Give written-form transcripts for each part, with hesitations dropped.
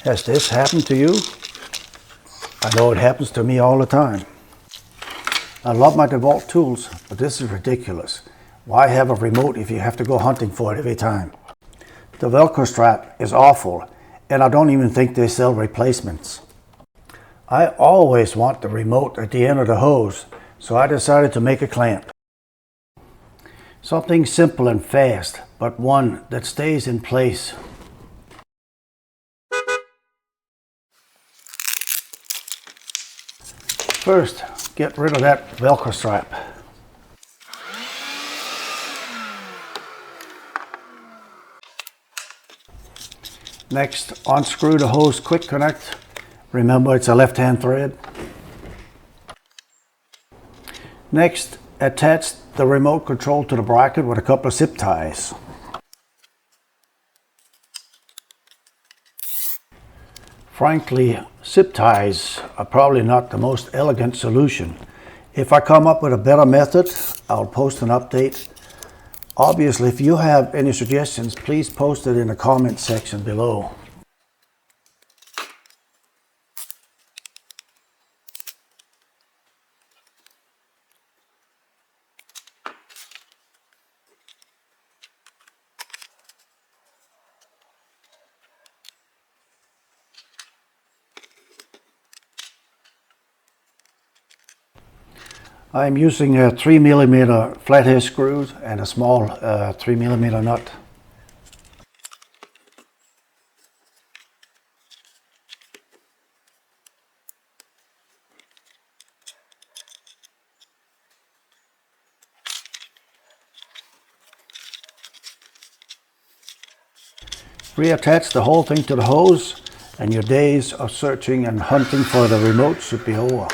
Has this happened to you? I know it happens to me all the time. I love my DeWalt tools, but this is ridiculous. Why have a remote if you have to go hunting for it every time? The Velcro strap is awful, and I don't even think they sell replacements. I always want the remote at the end of the hose, so I decided to make a clamp. Something simple and fast, but one that stays in place. First, get rid of that Velcro strap. Next, unscrew the hose quick connect. Remember, it's a left-hand thread. Next, attach the remote control to the bracket with a couple of zip ties. Frankly, zip ties are probably not the most elegant solution. If I come up with a better method, I'll post an update. Obviously, if you have any suggestions, please post it in the comment section below. I'm using a 3mm flathead screws and a small 3mm nut. Reattach the whole thing to the hose, and your days of searching and hunting for the remote should be over.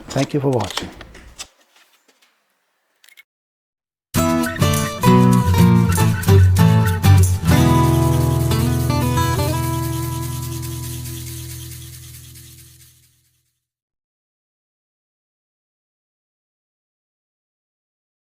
Thank you for watching.